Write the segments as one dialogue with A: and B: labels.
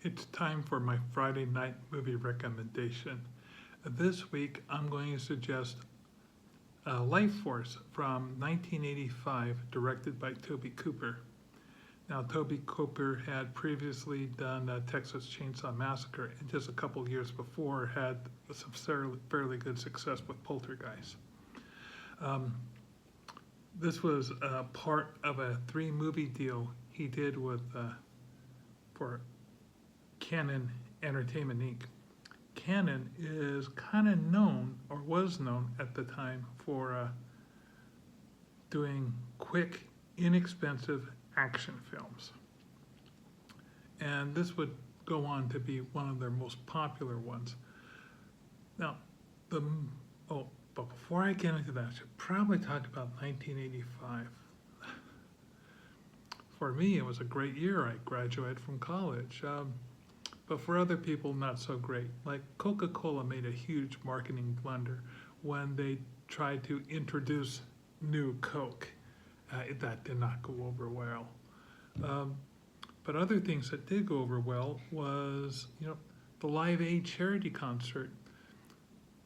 A: It's time for my Friday night movie recommendation. This week I'm going to suggest Lifeforce from 1985, directed by Toby Cooper. Now, Toby Cooper had previously done Texas Chainsaw Massacre, and just a couple years before had some fairly good success with Poltergeist. This was part of a 3-movie deal he did with for Canon Entertainment Inc. Canon is kind of known, or was known at the time, for doing quick, inexpensive action films. And this would go on to be one of their most popular ones. Now, but before I get into that, I should probably talk about 1985. For me, it was a great year. I graduated from college. But for other people, not so great. Like Coca-Cola made a huge marketing blunder when they tried to introduce new Coke. That did not go over well. But other things that did go over well was, the Live Aid charity concert.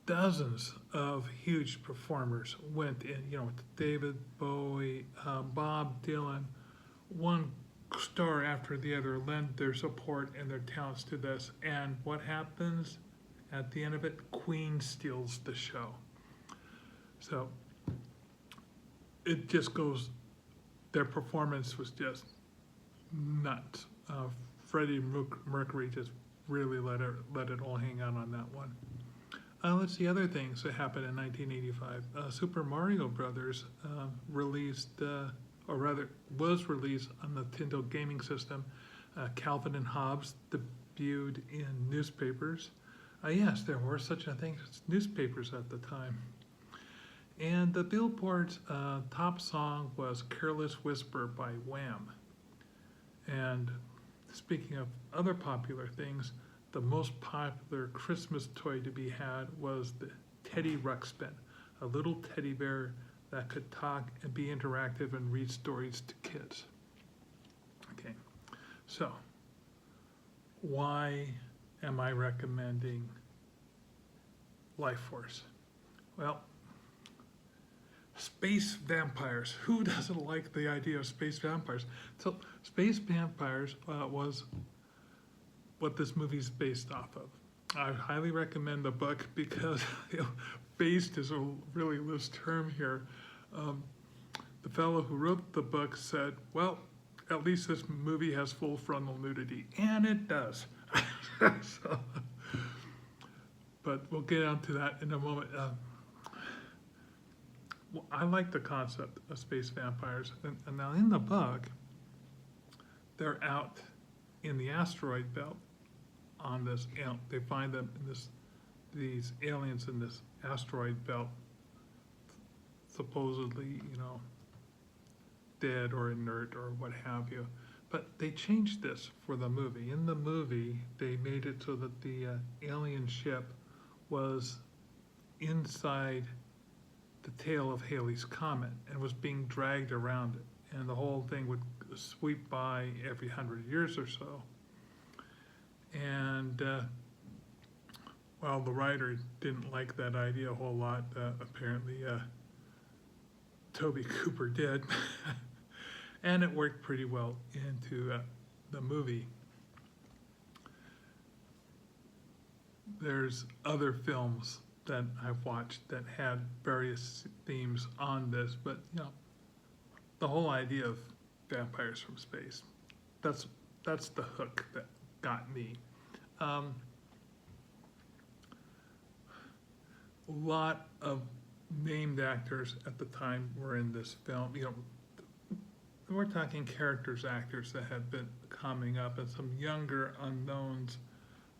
A: Dozens of huge performers went in, David Bowie, Bob Dylan, one star after the other lend their support and their talents to this. And what happens at the end of it? Queen steals the show. So it just goes, their performance was just nuts. Freddie Mercury just really let it all hang out on that one. Let's see other things that happened in 1985. Super Mario Brothers was released on the Nintendo gaming system. Calvin and Hobbes debuted in newspapers. Yes, there were such a thing as newspapers at the time. And the Billboard's top song was Careless Whisper by Wham. And speaking of other popular things, the most popular Christmas toy to be had was the Teddy Ruxpin, a little teddy bear that could talk and be interactive and read stories to kids. Okay, so why am I recommending Lifeforce? Well, space vampires. Who doesn't like the idea of space vampires? So space vampires was what this movie's based off of. I highly recommend the book because based is a really loose term here. The fellow who wrote the book said, well, at least this movie has full frontal nudity, and it does. But we'll get onto that in a moment. I like the concept of space vampires, and now in the book, they're out in the asteroid belt on this. They find them in these aliens in this asteroid belt, supposedly, dead or inert or what have you. But they changed this for the movie. In the movie, they made it so that the alien ship was inside the tail of Halley's Comet and was being dragged around it. And the whole thing would sweep by every 100 years or so. And while the writer didn't like that idea a whole lot, apparently Toby Cooper did. And it worked pretty well into the movie. There's other films that I've watched that had various themes on this, but the whole idea of vampires from space, that's the hook that got me. A lot of named actors at the time were in this film. We're talking characters, actors that had been coming up, and some younger unknowns.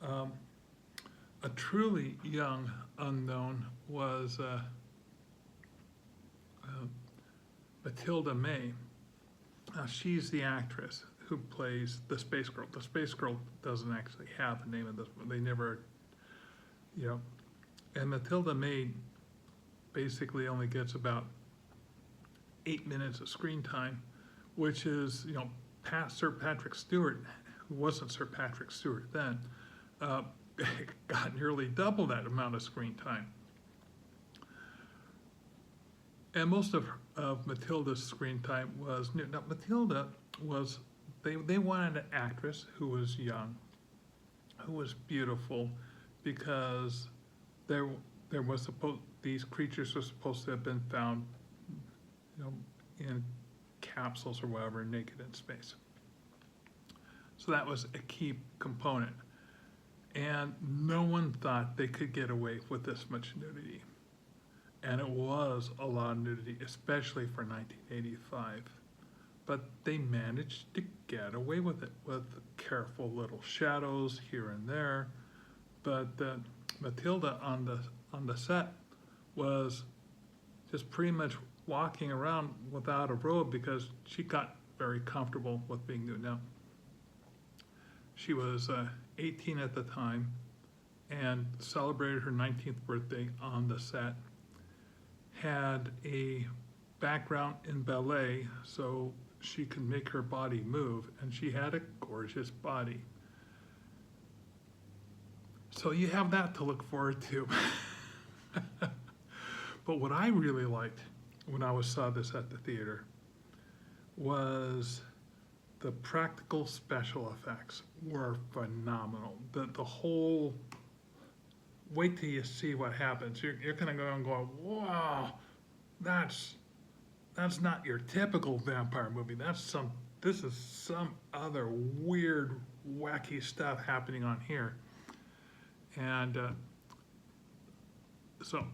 A: A truly young unknown was Matilda May. She's the actress who plays the Space Girl. The Space Girl doesn't actually have the name of this one. They never, and Matilda May basically only gets about 8 minutes of screen time, which is, past Sir Patrick Stewart, who wasn't Sir Patrick Stewart then, got nearly double that amount of screen time. And most of Matilda's screen time was new. Now, Matilda was, they wanted an actress who was young, who was beautiful, because there was these creatures were supposed to have been found, you know, in capsules or whatever, naked in space. So that was a key component. And no one thought they could get away with this much nudity. And it was a lot of nudity, especially for 1985. But they managed to get away with it with careful little shadows here and there. But Matilda on the set was just pretty much walking around without a robe because she got very comfortable with being nude. Now, she was 18 at the time and celebrated her 19th birthday on the set. Had a background in ballet so she could make her body move, and she had a gorgeous body. So you have that to look forward to. But what I really liked when I saw this at the theater was the practical special effects were phenomenal. The whole, wait till you see what happens. You're gonna go and go, wow, that's not your typical vampire movie. This is some other weird, wacky stuff happening on here. And so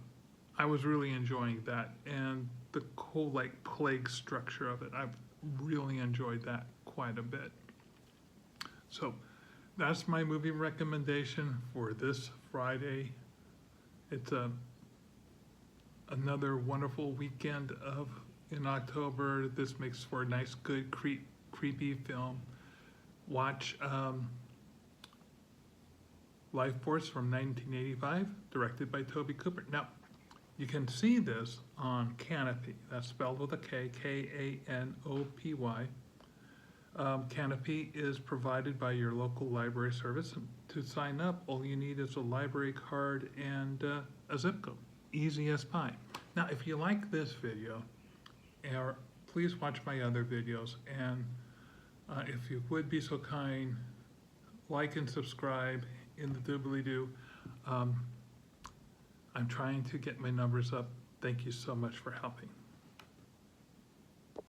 A: I was really enjoying that, and the whole like plague structure of it. I've really enjoyed that quite a bit. So that's my movie recommendation for this Friday. It's another wonderful weekend in October. This makes for a nice, good, creepy film. Watch Lifeforce from 1985, directed by Toby Cooper. Now, you can see this on Canopy. That's spelled with a K, K-A-N-O-P-Y. Canopy is provided by your local library service. To sign up, all you need is a library card and a zip code. Easy as pie. Now, if you like this video, please watch my other videos. And if you would be so kind, like and subscribe in the doobly-doo. I'm trying to get my numbers up. Thank you so much for helping.